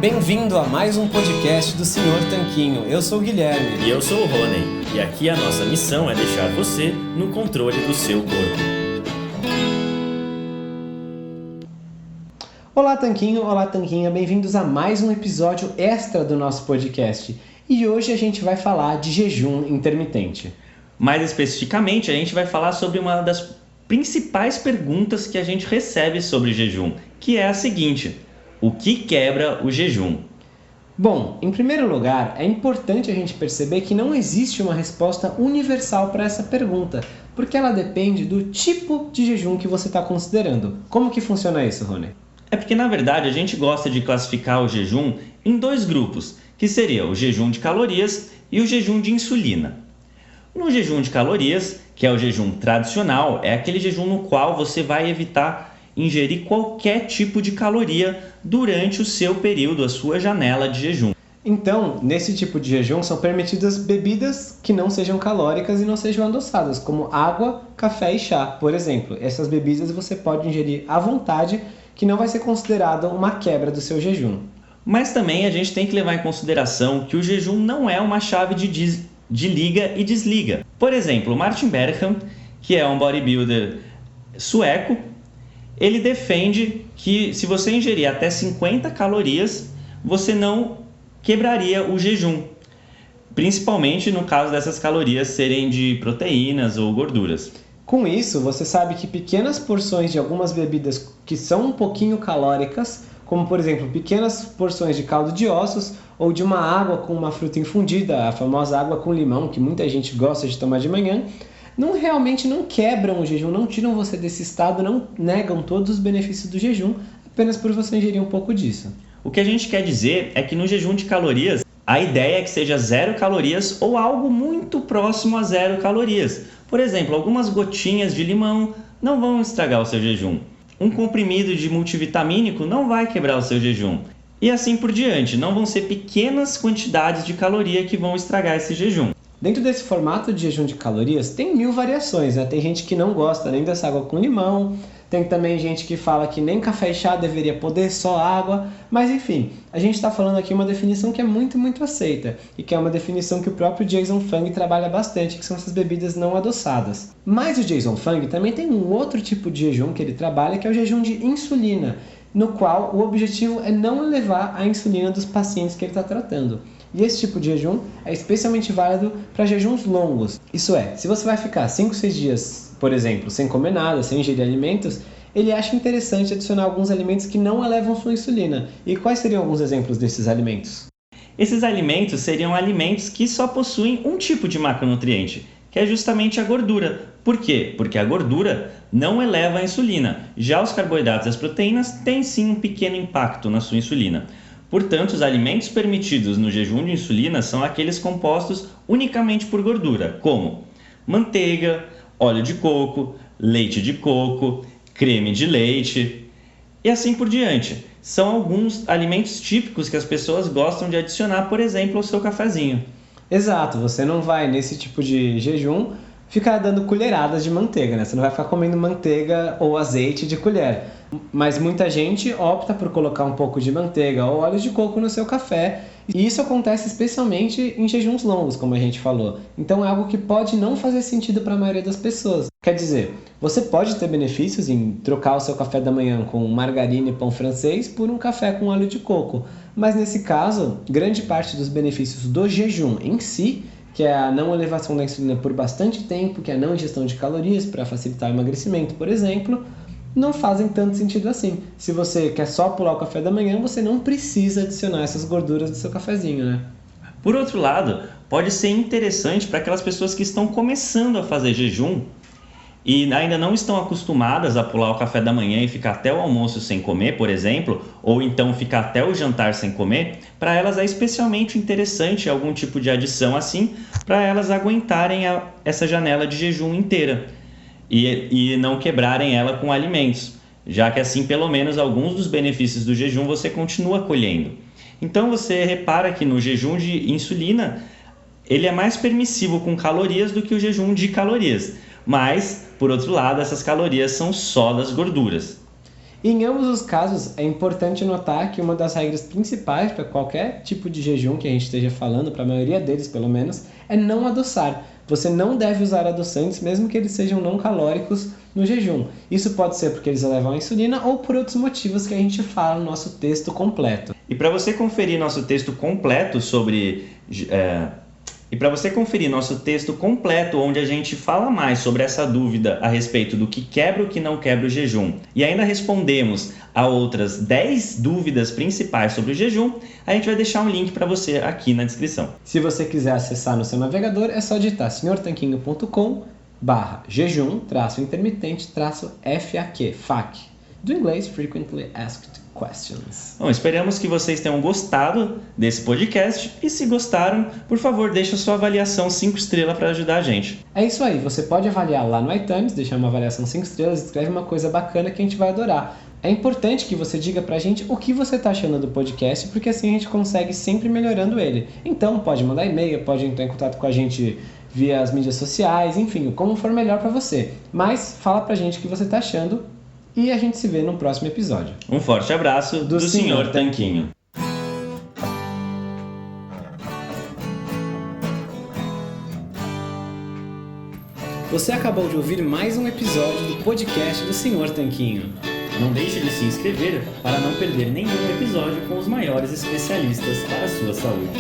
Bem-vindo a mais um podcast do Senhor Tanquinho. Eu sou o Guilherme. E eu sou o Rony. E aqui a nossa missão é deixar você no controle do seu corpo. Olá, Tanquinho. Olá, Tanquinha. Bem-vindos a mais um episódio extra do nosso podcast. E hoje a gente vai falar de jejum intermitente. Mais especificamente, a gente vai falar sobre uma das principais perguntas que a gente recebe sobre jejum, que é a seguinte: o que quebra o jejum? Bom, em primeiro lugar, é importante a gente perceber que não existe uma resposta universal para essa pergunta, porque ela depende do tipo de jejum que você está considerando. Como que funciona isso, Rony? É porque, na verdade, a gente gosta de classificar o jejum em dois grupos, que seria o jejum de calorias e o jejum de insulina. No jejum de calorias, que é o jejum tradicional, é aquele jejum no qual você vai evitar ingerir qualquer tipo de caloria durante o seu período, a sua janela de jejum. Então, nesse tipo de jejum são permitidas bebidas que não sejam calóricas e não sejam adoçadas, como água, café e chá, por exemplo. Essas bebidas você pode ingerir à vontade, que não vai ser considerada uma quebra do seu jejum. Mas também a gente tem que levar em consideração que o jejum não é uma chave de liga e desliga. Por exemplo, o Martin Berghan, que é um bodybuilder sueco, ele defende que se você ingerir até 50 calorias, você não quebraria o jejum, principalmente no caso dessas calorias serem de proteínas ou gorduras. Com isso, você sabe que pequenas porções de algumas bebidas que são um pouquinho calóricas, como por exemplo pequenas porções de caldo de ossos ou de uma água com uma fruta infundida, a famosa água com limão, que muita gente gosta de tomar de manhã, realmente não quebram o jejum, não tiram você desse estado, não negam todos os benefícios do jejum, apenas por você ingerir um pouco disso. O que a gente quer dizer é que no jejum de calorias, a ideia é que seja 0 calorias ou algo muito próximo a 0 calorias. Por exemplo, algumas gotinhas de limão não vão estragar o seu jejum. Um comprimido de multivitamínico não vai quebrar o seu jejum. E assim por diante, não vão ser pequenas quantidades de caloria que vão estragar esse jejum. Dentro desse formato de jejum de calorias, tem 1000 variações, né? Tem gente que não gosta nem dessa água com limão, tem também gente que fala que nem café e chá deveria poder, só água, mas enfim, a gente está falando aqui uma definição que é muito aceita, e que é uma definição que o próprio Jason Fung trabalha bastante, que são essas bebidas não adoçadas. Mas o Jason Fung também tem um outro tipo de jejum que ele trabalha, que é o jejum de insulina, no qual o objetivo é não elevar a insulina dos pacientes que ele está tratando. E esse tipo de jejum é especialmente válido para jejuns longos. Isso é, se você vai ficar 5, 6 dias, por exemplo, sem comer nada, sem ingerir alimentos, ele acha interessante adicionar alguns alimentos que não elevam sua insulina. E quais seriam alguns exemplos desses alimentos? Esses alimentos seriam alimentos que só possuem um tipo de macronutriente, que é justamente a gordura. Por quê? Porque a gordura não eleva a insulina. Já os carboidratos e as proteínas têm sim um pequeno impacto na sua insulina. Portanto, os alimentos permitidos no jejum de insulina são aqueles compostos unicamente por gordura, como manteiga, óleo de coco, leite de coco, creme de leite e assim por diante. São alguns alimentos típicos que as pessoas gostam de adicionar, por exemplo, ao seu cafezinho. Exato, você não vai nesse tipo de jejum ficar dando colheradas de manteiga, né? Você não vai ficar comendo manteiga ou azeite de colher. Mas muita gente opta por colocar um pouco de manteiga ou óleo de coco no seu café. E isso acontece especialmente em jejuns longos, como a gente falou. Então é algo que pode não fazer sentido para a maioria das pessoas. Quer dizer, você pode ter benefícios em trocar o seu café da manhã com margarina e pão francês por um café com óleo de coco. Mas nesse caso, grande parte dos benefícios do jejum em si, que é a não elevação da insulina por bastante tempo, que é a não ingestão de calorias para facilitar o emagrecimento, por exemplo, não fazem tanto sentido assim. Se você quer só pular o café da manhã, você não precisa adicionar essas gorduras do seu cafezinho, né? Por outro lado, pode ser interessante para aquelas pessoas que estão começando a fazer jejum e ainda não estão acostumadas a pular o café da manhã e ficar até o almoço sem comer, por exemplo, ou então ficar até o jantar sem comer. Para elas é especialmente interessante algum tipo de adição assim, para elas aguentarem essa janela de jejum inteira e não quebrarem ela com alimentos, já que assim pelo menos alguns dos benefícios do jejum você continua colhendo. Então você repara que no jejum de insulina ele é mais permissivo com calorias do que o jejum de calorias, mas por outro lado essas calorias são só das gorduras. E em ambos os casos, é importante notar que uma das regras principais para qualquer tipo de jejum que a gente esteja falando, para a maioria deles pelo menos, é não adoçar. Você não deve usar adoçantes, mesmo que eles sejam não calóricos, no jejum. Isso pode ser porque eles elevam a insulina ou por outros motivos que a gente fala no nosso texto completo. E para você conferir nosso texto completo onde a gente fala mais sobre essa dúvida a respeito do que quebra e o que não quebra o jejum, e ainda respondemos a outras 10 dúvidas principais sobre o jejum, a gente vai deixar um link para você aqui na descrição. Se você quiser acessar no seu navegador, é só digitar senhortanquinho.com/jejum-intermitente-FAQ, do inglês Frequently Asked Questions. Bom, esperamos que vocês tenham gostado desse podcast e se gostaram, por favor, deixe a sua avaliação 5 estrelas para ajudar a gente. É isso aí, você pode avaliar lá no iTunes, deixar uma avaliação 5 estrelas, escreve uma coisa bacana que a gente vai adorar. É importante que você diga pra gente o que você tá achando do podcast, porque assim a gente consegue sempre melhorando ele. Então pode mandar e-mail, pode entrar em contato com a gente via as mídias sociais, enfim, como for melhor pra você. Mas fala pra gente o que você tá achando e a gente se vê no próximo episódio. Um forte abraço do Sr. Tanquinho. Você acabou de ouvir mais um episódio do podcast do Sr. Tanquinho. Não deixe de se inscrever para não perder nenhum episódio com os maiores especialistas para a sua saúde.